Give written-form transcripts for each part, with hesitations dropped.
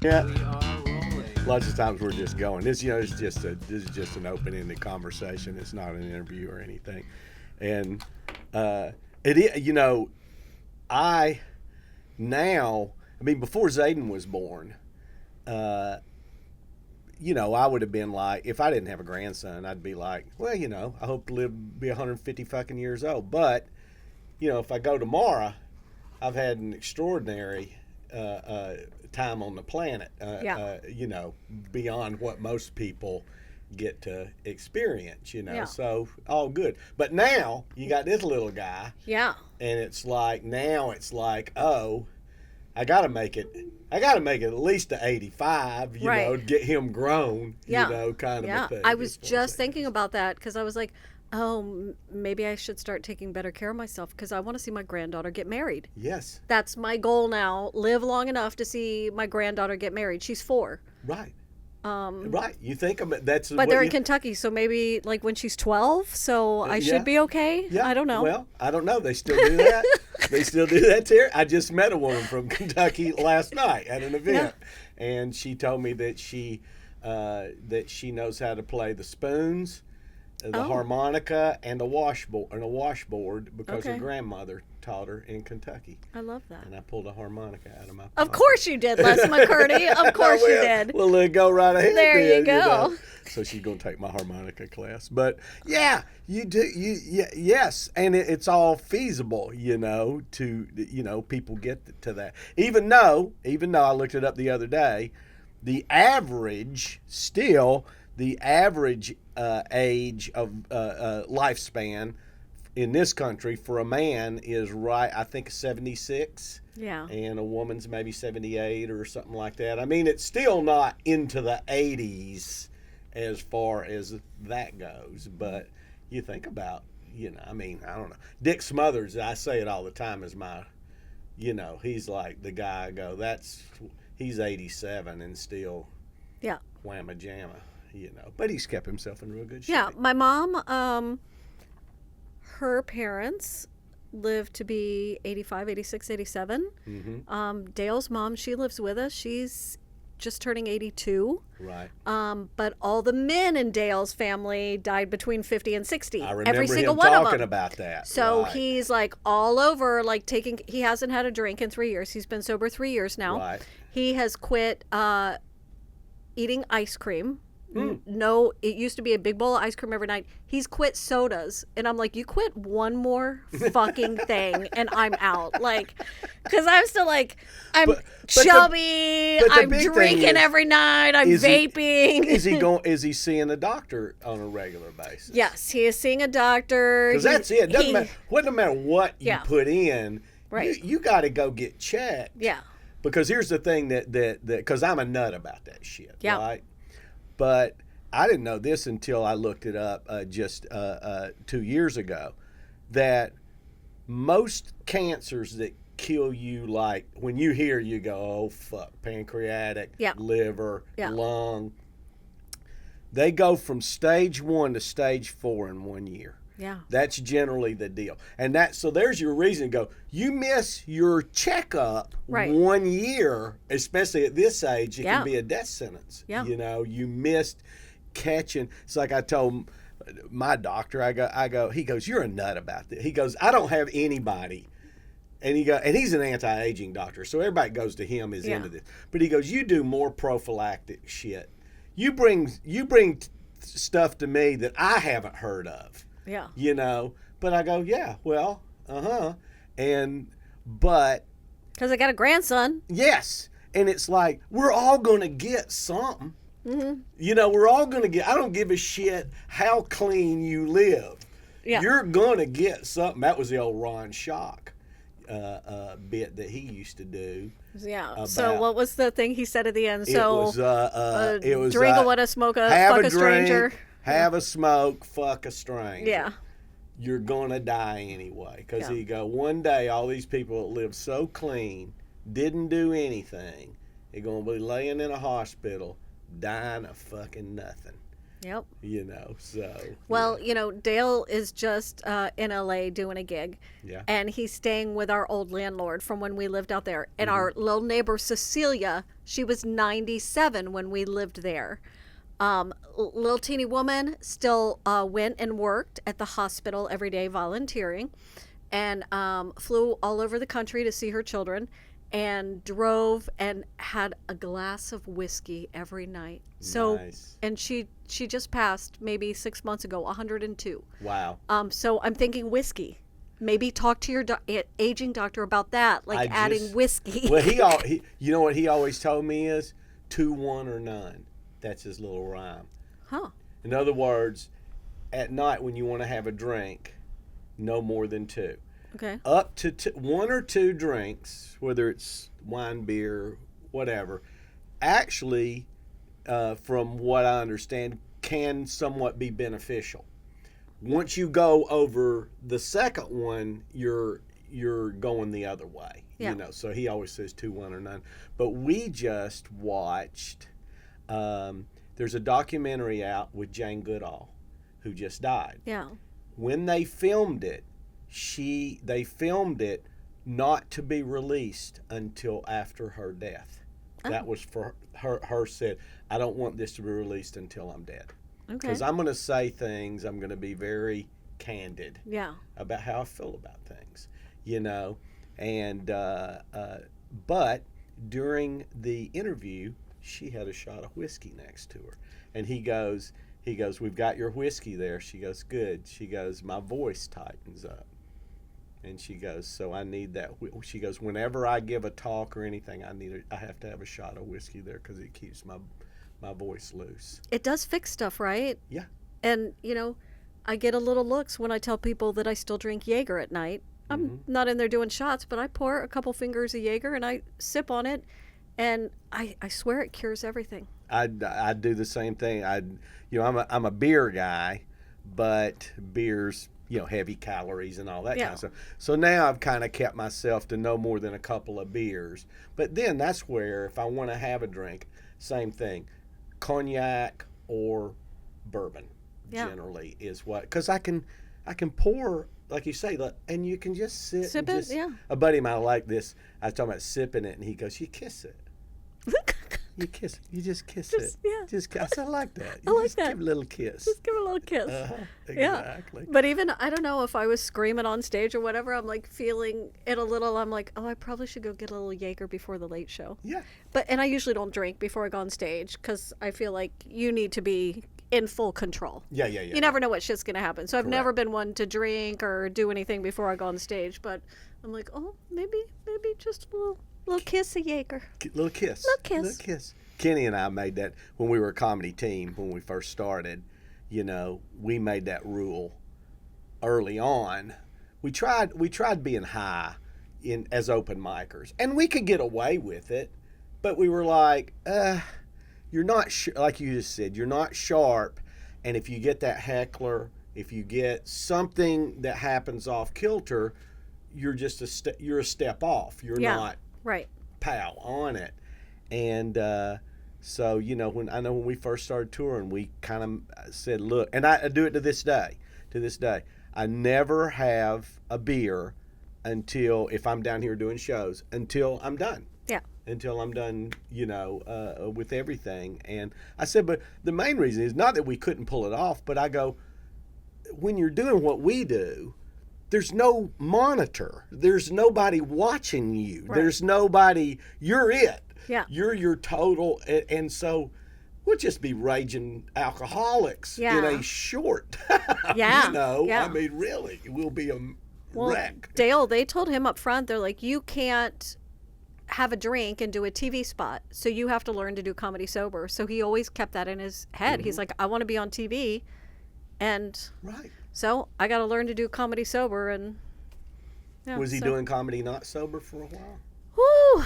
Yeah. Lots of times we're just going. This is just an open-ended conversation. It's not an interview or anything. And I now, I mean, before Zayden was born, I would have been like, if I didn't have a grandson, I'd be like, well, I hope to be 150 fucking years old. But, if I go tomorrow, I've had an extraordinary time on the planet, beyond what most people get to experience, so all good. But now you got this little guy. Yeah. And it's like, oh, I got to make it at least to 85, to get him grown, kind of a thing. I was just thinking about that because I was like, oh, maybe I should start taking better care of myself because I want to see my granddaughter get married. Yes. That's my goal now. Live long enough to see my granddaughter get married. She's 4. Right. Right. You think about that's. But they're in Kentucky, so maybe like when she's 12, so I should be okay. Yeah. I don't know. Well, I don't know. They still do that. They still do that here. I just met a woman from Kentucky last night at an event, and she told me that she knows how to play the spoons, the harmonica, and a washboard because her grandmother taught her in Kentucky. I love that. And I pulled a harmonica out of my pocket. Of course you did, Les McCurdy. Of course you did. Well, let go right ahead. There you go. So she's going to take my harmonica class. But yeah, you do. Yes, and it's all feasible, to people get to that. Even though I looked it up the other day, the average age of lifespan in this country for a man is I think 76. Yeah. And a woman's maybe 78 or something like that. I mean, it's still not into the 80s as far as that goes. But you think about, I don't know. Dick Smothers, I say it all the time, is my, he's like the guy I go, he's 87 and still whamma jamma, But he's kept himself in real good shape. Yeah, my mom, her parents lived to be 85, 86, 87. Mm-hmm. Dale's mom, she lives with us. She's just turning 82. Right. But all the men in Dale's family died between 50 and 60. I remember every single him one talking of them. About that. So right. He's like all over, like he hasn't had a drink in 3 years. He's been sober 3 years now. Right. He has quit eating ice cream. Mm. No, it used to be a big bowl of ice cream every night. He's quit sodas. And I'm like, you quit one fucking thing and I'm out. Like, because I'm still like, I'm chubby, I'm drinking every night, I'm vaping. Is he seeing a doctor on a regular basis? Yes, he is seeing a doctor. Because that's it. Doesn't matter what you put in, right. you got to go get checked. Yeah. Because here's the thing that because I'm a nut about that shit, yeah. right? But I didn't know this until I looked it up just 2 years ago, that most cancers that kill you, like when you hear, you go, oh fuck, pancreatic, liver, lung, they go from stage 1 to stage 4 in 1 year. Yeah. That's generally the deal. And so there's your reason to go, you miss your checkup 1 year, especially at this age, it can be a death sentence. Yeah. You missed catching. It's like I told my doctor, I go, he goes, you're a nut about this. He goes, I don't have anybody. And he's an anti-aging doctor, so everybody goes to him is into this. But he goes, you do more prophylactic shit. You bring stuff to me that I haven't heard of. Yeah. But I go, yeah, well, but. Because I got a grandson. Yes. And it's like, we're all going to get something. Mm-hmm. We're all going to get, I don't give a shit how clean you live. Yeah. You're going to get something. That was the old Ron Schock bit that he used to do. Yeah. So what was the thing he said at the end? So it was drink a what a smoke a fuck a stranger. Drink, have a smoke, fuck a stranger. Yeah. You're gonna die anyway. Because he go, one day all these people that live so clean, didn't do anything, they're gonna be laying in a hospital, dying of fucking nothing. Yep. You know, so. Well, you know, Dale is just in LA doing a gig. Yeah. And he's staying with our old landlord from when we lived out there. And Mm-hmm. our little neighbor, Cecilia, she was 97 when we lived there. Little teeny woman still went and worked at the hospital every day volunteering, and flew all over the country to see her children, and drove and had a glass of whiskey every night. So, Nice. and she just passed maybe 6 months ago, 102. Wow. So I'm thinking whiskey. Maybe talk to your aging doctor about that, like adding whiskey. Well, he you know what he always told me is 2, 1, or none. That's his little rhyme. Huh. In other words, at night when you want to have a drink, no more than 2. Okay. Up to 1 or 2 drinks, whether it's wine, beer, whatever, actually, from what I understand, can somewhat be beneficial. Once you go over the second one, you're going the other way. Yeah. You know, so he always says 2, 1, or none. But we just watched. There's a documentary out with Jane Goodall, who just died. Yeah. When they filmed it, they filmed it not to be released until after her death. Oh. That was for her said, I don't want this to be released until I'm dead. Okay. Because I'm going to say things, I'm going to be very candid Yeah. about how I feel about things, you know. And but during the interview, she had a shot of whiskey next to her, and he goes, we've got your whiskey there. She goes, good. She goes, my voice tightens up. And she goes, so I need that. She goes, whenever I give a talk or anything, I have to have a shot of whiskey there because it keeps my voice loose. It does fix stuff, right? Yeah. And, you know, I get a little looks when I tell people that I still drink Jaeger at night. I'm not in there doing shots, but I pour a couple fingers of Jaeger and I sip on it, and I swear it cures everything. I do the same thing. I'm a beer guy, but beer's, you know, heavy calories and all that kind of stuff. So now I've kind of kept myself to no more than a couple of beers. But then that's where, if I want to have a drink, same thing, cognac or bourbon generally is what, because I can pour, like you say, and you can just sip it. Yeah. A buddy of mine like this. I was talking about sipping it, and he goes, "You kiss it." You kiss it. You just kiss it. Yeah. I said, I like that. I like just that. Give a little kiss. Just give it a little kiss. Exactly. Yeah. But even, I don't know, if I was screaming on stage or whatever, I'm like feeling it a little. I'm like, oh, I probably should go get a little Jaeger before the late show. Yeah. And I usually don't drink before I go on stage because I feel like you need to be in full control. Yeah. You never know what shit's going to happen. So I've never been one to drink or do anything before I go on stage. But I'm like, oh, maybe just a little kiss of Jaeger. Little kiss. Little kiss. Kenny and I made that when we were a comedy team when we first started. You know, we made that rule early on. We tried being high as open micers, and we could get away with it, but we were like, you're not like you just said, you're not sharp, and if you get that heckler, if you get something that happens off kilter, you're just you're a step off. You're not right. Pow on it. And so, you know, when we first started touring, we kind of said, look, and I do it to this day. I never have a beer until, if I'm down here doing shows, until I'm done. Yeah. Until I'm done, you know, with everything. And I said, but the main reason is not that we couldn't pull it off, but I go, when you're doing what we do, there's no monitor. There's nobody watching you. Right. There's nobody. You're it. Yeah. You're your total. And so we'll just be raging alcoholics in a short. Yeah. You know, yeah. I mean, really, we'll be a wreck. Dale, they told him up front, they're like, you can't have a drink and do a TV spot. So you have to learn to do comedy sober. So he always kept that in his head. He's like, I want to be on TV. And so I got to learn to do comedy sober. And was he doing comedy not sober for a while? Whew,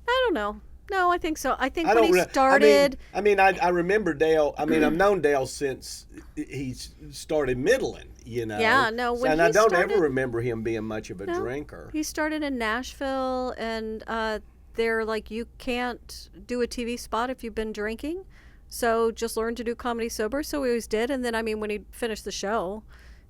I don't know. No, I think so. I think when he started. I remember Dale. I mean, I've known Dale since he started middling, you know. Yeah, no. When and he I don't started, ever remember him being much of a drinker. He started in Nashville, and they're like, you can't do a TV spot if you've been drinking. So just learned to do comedy sober. So we always did. And then, I mean, when he finished the show,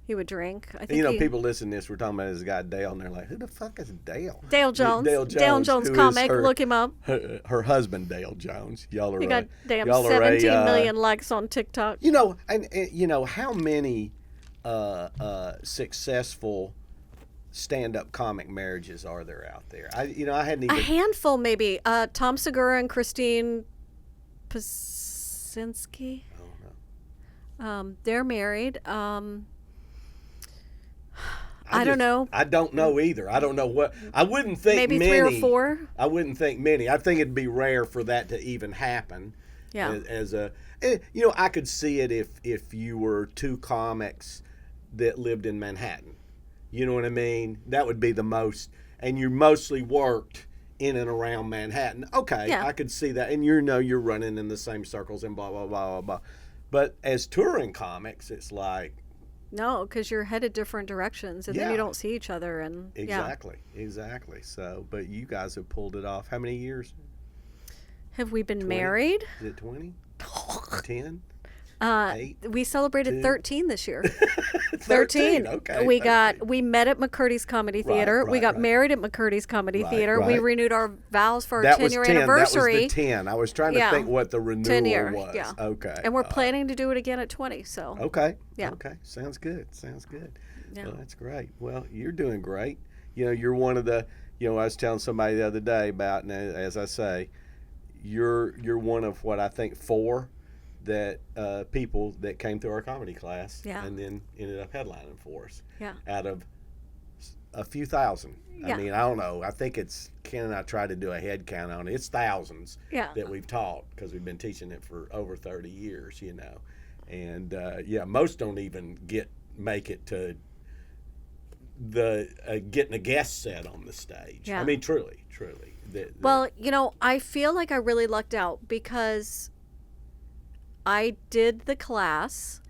he would drink. I think You know, people listen to this. We're talking about this guy Dale, and they're like, "Who the fuck is Dale?" Dale Jones. Dale Jones who comic. is Look him up. Her husband, Dale Jones. Y'all are He got damn y'all are 17 million likes on TikTok. You know, and you know how many successful stand-up comic marriages are there out there? I hadn't even A handful, maybe. Tom Segura and Christine Pasinski. Oh no. They're married. I don't know. I don't know either. I don't know what. I wouldn't think Maybe many. 3 or 4. I wouldn't think many. I think it'd be rare for that to even happen. Yeah. As a, you know, I could see it if you were 2 comics that lived in Manhattan. You know what I mean? That would be the most. And you mostly worked in and around Manhattan. Okay, Yeah. I could see that. And you're running in the same circles and blah blah blah blah blah. But as touring comics, it's like. No, because you're headed different directions, and then Yeah. you don't see each other. And Exactly. So, but you guys have pulled it off. How many years? Have we been 20? married? Is it 20? 10? 8? We celebrated 2? 13 this year. 13. Okay. We met at McCurdy's Comedy Theater. We got married at McCurdy's Comedy Theater. We renewed our vows for our 10-year anniversary. That was the 10. I was trying to think what the renewal 10-year, was. yeah. Okay. And we're planning to do it again at 20. So. Okay. Yeah. Okay. Sounds good. Yeah. Well, that's great. Well, you're doing great. You know, you're one of the. You know, I was telling somebody the other day about, and as I say, you're one of what I think 4 that people that came through our comedy class and then ended up headlining for us out of a few thousand. Yeah. I mean, I don't know. I think it's, Ken and I tried to do a head count on it. It's thousands that we've taught because we've been teaching it for over 30 years, you know. And, most don't even make it to the getting a guest set on the stage. Yeah. I mean, truly. Well, you know, I feel like I really lucked out because I did the class.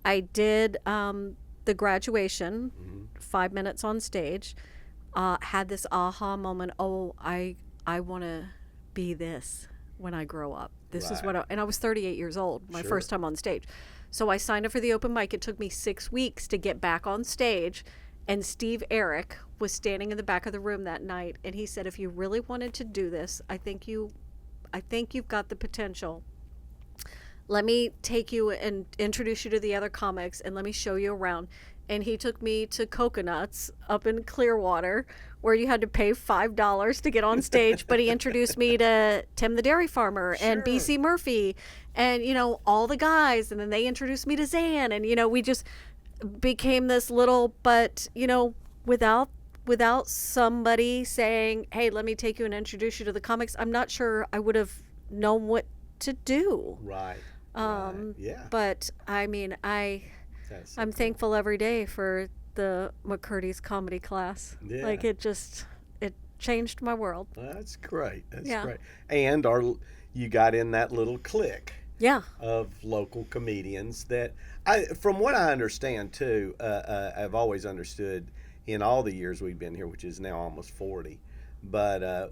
I did the graduation, 5 minutes on stage. Had this aha moment. Oh, I want to be this when I grow up. This is what and I was 38 years old, my first time on stage. So I signed up for the open mic. It took me 6 weeks to get back on stage. And Steve Eric was standing in the back of the room that night, and he said, if you really wanted to do this, I think you've got the potential. Let me take you and introduce you to the other comics, and let me show you around. And he took me to Coconuts up in Clearwater, where you had to pay $5 to get on stage. But he introduced me to Tim the Dairy Farmer and BC Murphy and, you know, all the guys. And then they introduced me to Zan. And, you know, we just became this little, but, you know, without somebody saying, hey, let me take you and introduce you to the comics, I'm not sure I would have known what to do. Right. Yeah. But I mean, I'm thankful every day for the McCurdy's comedy class. Yeah. Like it changed my world. That's great. That's Yeah. great. And you got in that little clique Yeah. of local comedians that from what I understand too, I've always understood in all the years we've been here, which is now almost 40. But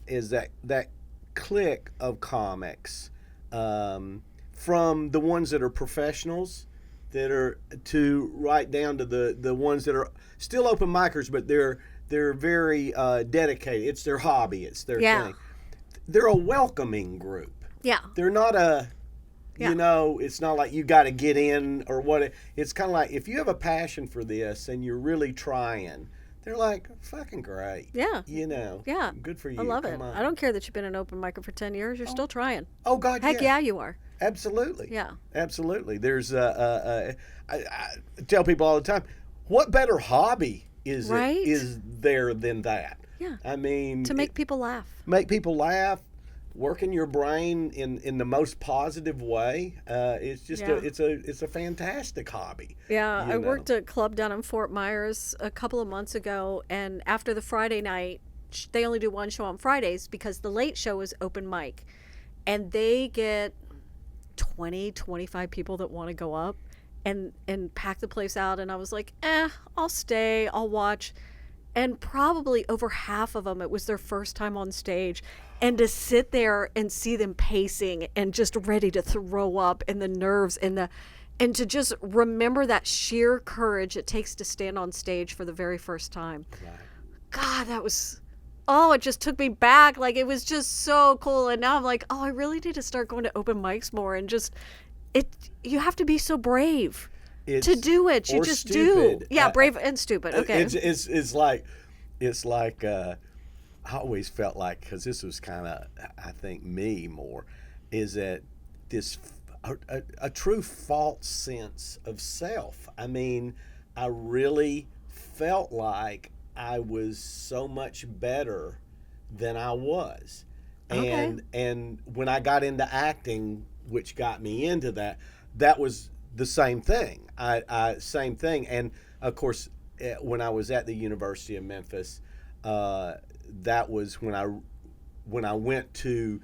is that clique of comics from the ones that are professionals that are to right down to the ones that are still open micers, but they're very dedicated. It's their hobby. It's their thing. They're a welcoming group. Yeah. They're not you know, it's not like you got to get in or what. It's kind of like if you have a passion for this and you're really trying, they're like, fucking great. Yeah. You know. Yeah. Good for you. I love Come it. on. I don't care that you've been an open micer for 10 years. You're still trying. Oh, God, Heck yeah, you are. Absolutely. Yeah. Absolutely. There's I tell people all the time, what better hobby is there than that? Yeah. I mean, to make people laugh. Make people laugh, working your brain in the most positive way. It's just it's a fantastic hobby. Yeah, I worked at a club down in Fort Myers a couple of months ago, and after the Friday night, they only do one show on Fridays because the late show is open mic, and they get 20-25 people that want to go up and pack the place out. And I was like, I'll stay, I'll watch. And probably over half of them, it was their first time on stage. And to sit there and see them pacing and just ready to throw up, and the nerves and to just remember that sheer courage it takes to stand on stage for the very first time. Right. God, that was, oh, it just took me back. Like, it was just so cool. And now I'm like, oh, I really need to start going to open mics more. And just, you have to be so brave to do it. You just stupid. do. Yeah, brave and stupid. Okay. It's like I always felt like, because this was kind of, I think, me more, is that this a true false sense of self. I mean, I really felt like I was so much better than I was. And when I got into acting, which got me into that was the same thing. Same thing. And of course, when I was at the University of Memphis, that was when I went to,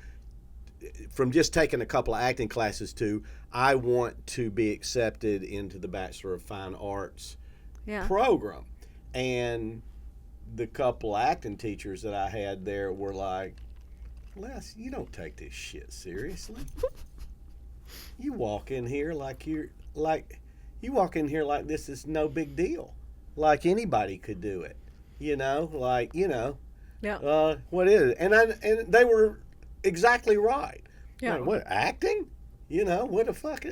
from just taking a couple of acting classes to, I want to be accepted into the Bachelor of Fine Arts program. And the couple acting teachers that I had there were like, Les, you don't take this shit seriously. You walk in here like this is no big deal. Like anybody could do it. What is it? And they were exactly right. Yeah. Like, what, acting? What the fuck,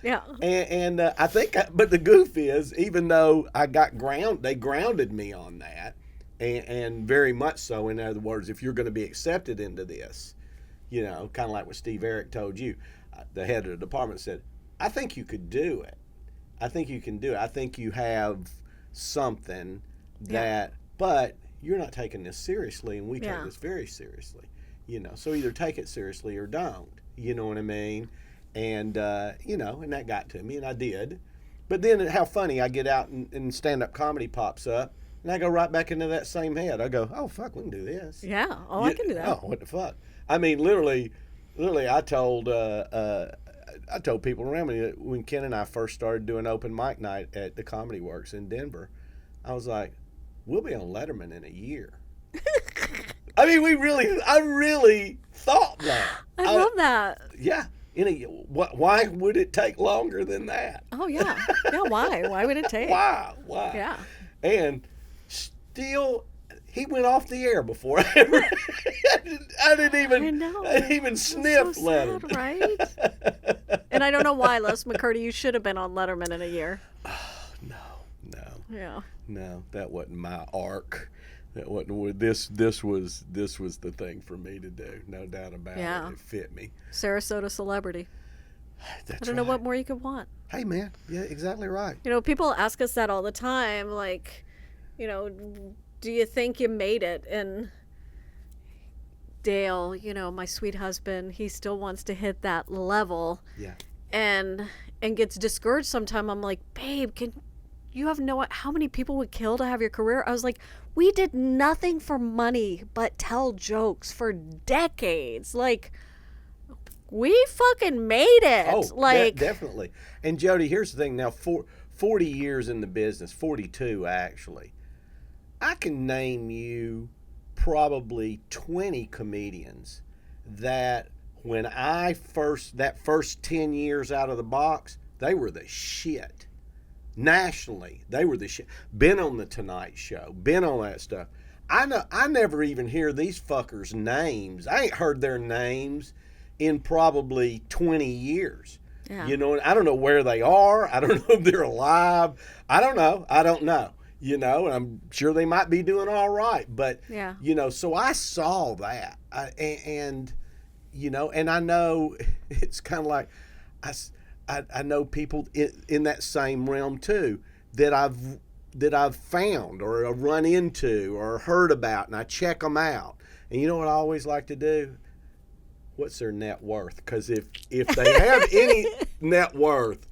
Yeah. And I think, but the goof is, even though they grounded me on that, and very much so. In other words, if you're going to be accepted into this, kind of like what Steve Eric told you, the head of the department said, I think you could do it. I think you can do it. I think you have something that, but you're not taking this seriously, and we take this very seriously. So either take it seriously or don't. You know what I mean? And, and that got to me, and I did. But then how funny, I get out and stand-up comedy pops up, and I go right back into that same head. I go, oh, fuck, we can do this. Yeah. Oh, I can do that. Oh, what the fuck? I mean, literally, I told people around me that when Ken and I first started doing open mic night at the Comedy Works in Denver, I was like, we'll be on Letterman in a year. I mean, I really thought that. I love that. Yeah. Why would it take longer than that? Oh, yeah. Yeah, why? Why would it take? Why? Yeah. And still, he went off the air before I ever, I didn't even sniff so Letterman. Sad, right? And I don't know why, Les McCurdy, you should have been on Letterman in a year. Oh, no. Yeah. No, that wasn't my arc. That wasn't this was the thing for me to do. No doubt about it. It fit me. Sarasota celebrity. That's I don't know what more you could want. Hey, man. Yeah, exactly right. People ask us that all the time. Like, do you think you made it? And Dale, my sweet husband, he still wants to hit that level. Yeah. And gets discouraged sometime. I'm like, babe, you have how many people would kill to have your career? I was like, we did nothing for money but tell jokes for decades. Like, we fucking made it. Oh, definitely. And Jodi, here's the thing. Now, 40 years in the business, 42 actually, I can name you probably 20 comedians that when that first 10 years out of the box, they were the shit. Nationally, they were the shit. Been on the Tonight Show, been on that stuff. I never even hear these fuckers' names. I ain't heard their names in probably 20 years. Yeah. I don't know where they are. I don't know if they're alive. I don't know. And I'm sure they might be doing all right. But, so I saw that. And I know it's kind of like, I know people in that same realm too that I've found or I've run into or heard about, and I check them out. And you know what I always like to do? What's their net worth? Because if they have any net worth,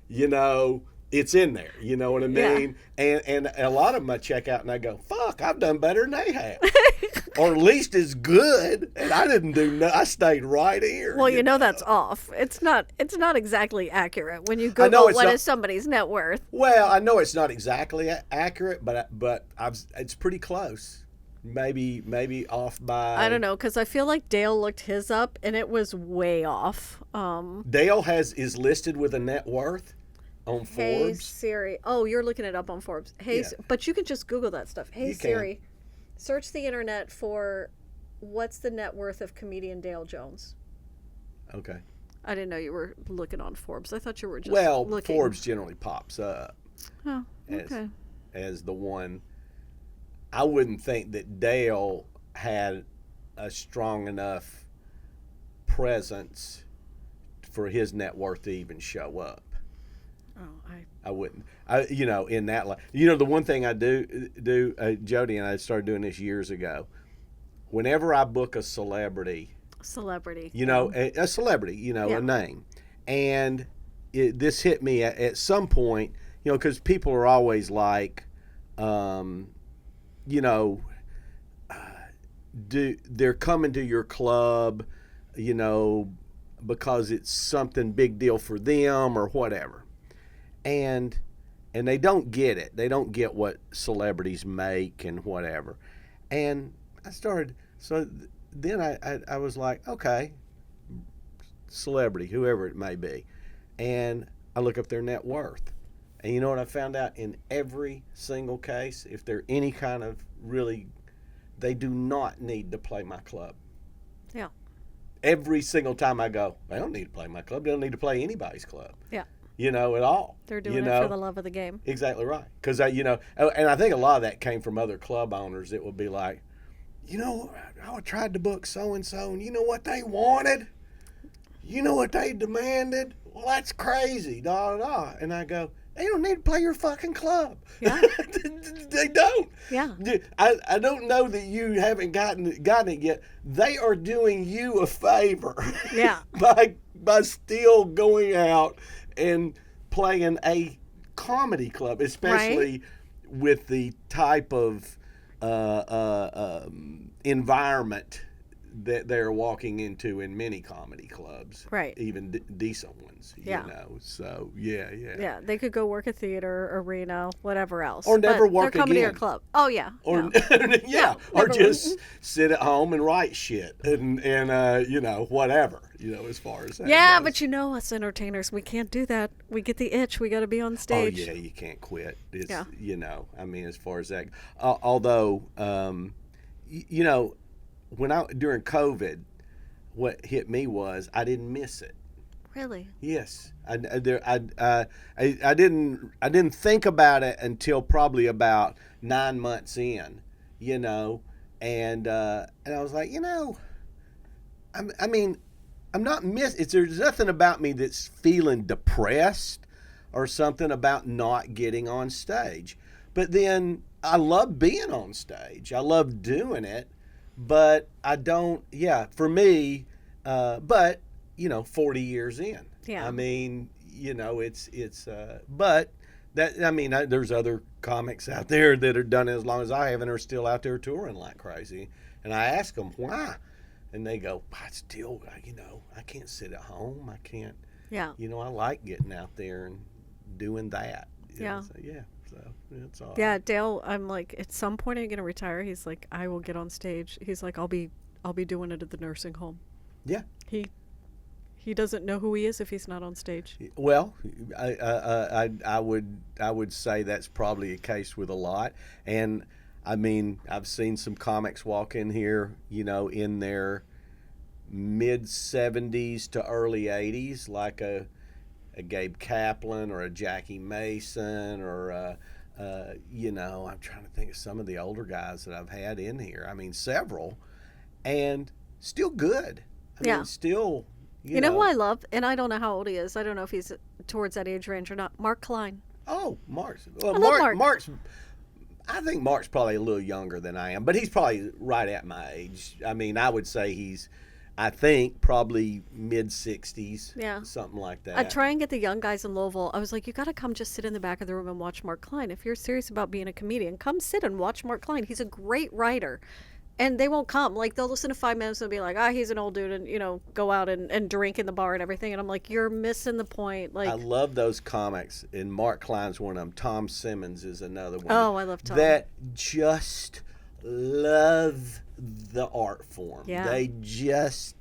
it's in there. You know what I mean? Yeah. And a lot of them I check out and I go, fuck, I've done better than they have. or at least as good. And I didn't do no. I stayed right here. Well, you know that's off. It's not exactly accurate when you I know Google it's what not- is somebody's net worth. Well, I know it's not exactly accurate, but it's pretty close. Maybe off by. I don't know, because I feel like Dale looked his up and it was way off. Dale is listed with a net worth on Hey Forbes. Siri. Oh, you're looking it up on Forbes. Hey, Yeah. but you can just Google that stuff. Hey You can. Siri, search the internet for what's the net worth of comedian Dale Jones. Okay. I didn't know you were looking on Forbes. I thought you were just Well, looking. Forbes generally pops up Oh, as, okay. as the one. I wouldn't think that Dale had a strong enough presence for his net worth to even show up. Oh, I wouldn't. In that the one thing I do, Jodi and I started doing this years ago. Whenever I book a celebrity, celebrity. a celebrity, Yeah. a name, and this hit me at some point, because people are always like, they're coming to your club, because it's something big deal for them or whatever. And they don't get it. They don't get what celebrities make and whatever. And then I was like, okay, celebrity, whoever it may be. And I look up their net worth. And you know what I found out? In every single case, if they're any kind of they do not need to play my club. Yeah. Every single time I go, they don't need to play my club. They don't need to play anybody's club. Yeah. At all. They're doing it for the love of the game. Exactly right. Because, and I think a lot of that came from other club owners. It would be like, I tried to book so-and-so, and you know what they wanted? You know what they demanded? Well, that's crazy, da-da-da. And I go, they don't need to play your fucking club. Yeah. They don't. Yeah. I don't know that you haven't gotten it yet. They are doing you a favor. Yeah. by still going out and playing a comedy club, especially with the type of environment that they're walking into in many comedy clubs, right? Even decent ones, So yeah. They could go work a theater, arena, whatever else, or never but work their comedy again. Or club. Oh yeah, or yeah. Or just sit at home and write shit and whatever, as far as that goes. But us entertainers, we can't do that. We get the itch. We got to be on stage. Oh yeah, you can't quit. It's as far as that. Although during COVID, what hit me was I didn't miss it. Really? Yes, I didn't think about it until probably about 9 months in, and I was like, I'm not there's nothing about me that's feeling depressed or something about not getting on stage, but then I love being on stage. I love doing it. But I don't, for me, but, 40 years in. Yeah. But there's other comics out there that are done it as long as I have and are still out there touring like crazy. And I ask them why. And they go, I still, I can't sit at home. I can't, I like getting out there and doing that. Yeah. So it's all yeah, Dale, I'm like, at some point I'm gonna retire. He's like, I will get on stage. He's like, I'll be doing it at the nursing home. Yeah. He doesn't know who he is if he's not on stage. Well, I would say that's probably a case with a lot. And I've seen some comics walk in here, in their mid 70s to early 80s, like a Gabe Kaplan or a Jackie Mason or I'm trying to think of some of the older guys that I've had in here. Several, and still good. Still. You know who I love, and I don't know how old he is. I don't know if he's towards that age range or not. Mark Klein. Oh, Mark's. Well, I love Mark. Mark's. I think Mark's probably a little younger than I am, but he's probably right at my age. I would say he's. I think probably mid-60s, something like that. I try and get the young guys in Louisville. I was like, you got to come just sit in the back of the room and watch Mark Klein. If you're serious about being a comedian, come sit and watch Mark Klein. He's a great writer. and they won't come. Like, they'll listen to 5 minutes and be like, he's an old dude, and, you know, go out and drink in the bar and everything. And I'm like, you're missing the point. Like, I love those comics, and Mark Klein's one of them. Tom Simmons is another one. Oh, I love Tom. That just love the art form. Yeah. They just,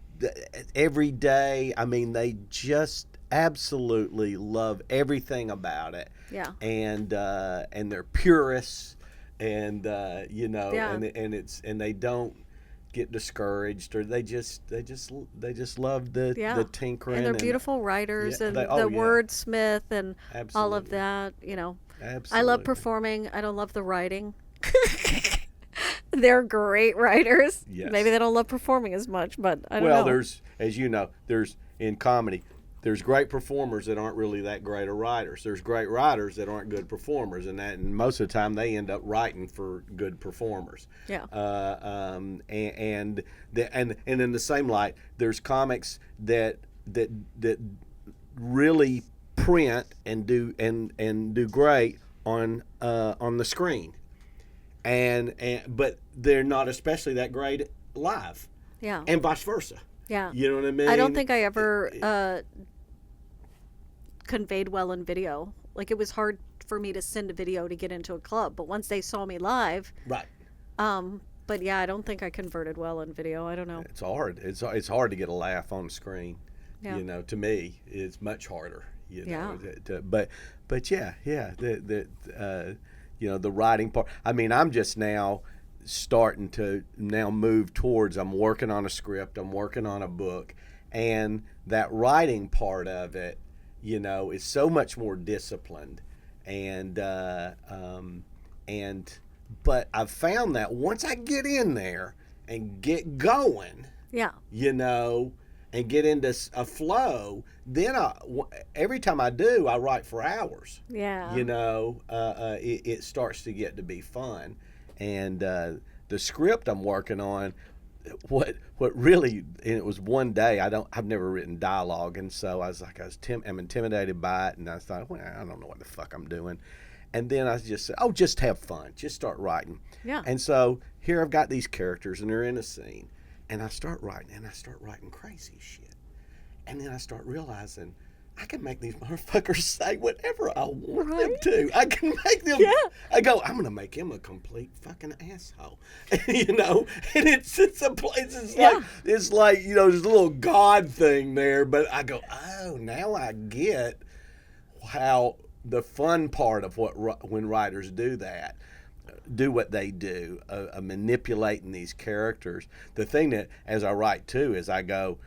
every day, I mean, they just absolutely love everything about it. Yeah. And they're purists, and you know, Yeah. and they don't get discouraged, or they just love the tinkering. And they're beautiful writers, Yeah, and they- the oh, yeah. wordsmith and all of Absolutely. that, you know. Absolutely. I love performing. I don't love the writing. They're great writers. Yes. Maybe they don't love performing as much, but I don't know. Well, there's, as you know, there's in comedy, there's great performers that aren't really that great of writers. There's great writers that aren't good performers, and most of the time they end up writing for good performers. Yeah. And in the same light, there's comics that really print and do great on the screen, but they're not especially that great live, Yeah. and vice versa. Yeah. You know what I mean? I don't think I ever conveyed well in video. Like, it was hard for me to send a video to get into a club, but once they saw me live, Right. but yeah, I don't think I converted well in video. I don't know. It's hard. It's hard to get a laugh on the screen. Yeah. You know, to me, it's much harder. You know, Yeah. but yeah. You know, the writing part. I mean, I'm just now starting to move towards. I'm working on a script. I'm working on a book, and that writing part of it, you know, is so much more disciplined, but I've found that once I get in there and get going, Yeah. you know, and get into a flow, then every time I do, I write for hours. Yeah. You know, it starts to get to be fun, and the script I'm working on, what really, and it was one day. I've never written dialogue, and so I was like, I'm intimidated by it, and I thought, well, I don't know what the fuck I'm doing. And then I just said, just have fun, just start writing. Yeah. And so here I've got these characters, and they're in a scene, and I start writing crazy shit, and then I start realizing I can make these motherfuckers say whatever I want them to. I can make them. Yeah. I go, I'm gonna make him a complete fucking asshole, you know. And it's a place. It's like you know, there's a little God thing there. But I go, now I get how the fun part of when writers do that. Do what they do, manipulating these characters. The thing that, as I write too, is I go,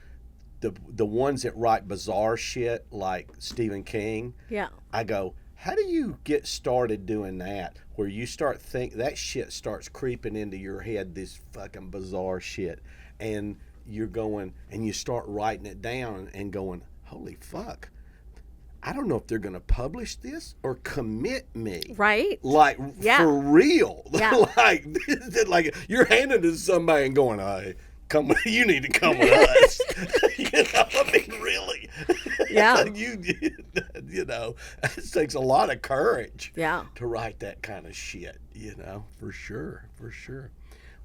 the ones that write bizarre shit like Stephen King. Yeah. I go, how do you get started doing that? Where you start that shit starts creeping into your head, this fucking bizarre shit, and you're going and you start writing it down and going, holy fuck. I don't know if they're going to publish this or commit me. Right. Like, for real. Yeah. like you're handing it to somebody and going, hey, you need to come with us. You know, I mean, really. Yeah. You know, it takes a lot of courage Yeah. to write that kind of shit, you know, for sure.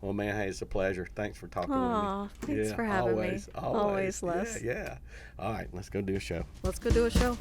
Well, man, hey, it's a pleasure. Thanks for talking with me. Aw, thanks for having me. Always, Les. Yeah. All right, let's go do a show. Let's go do a show.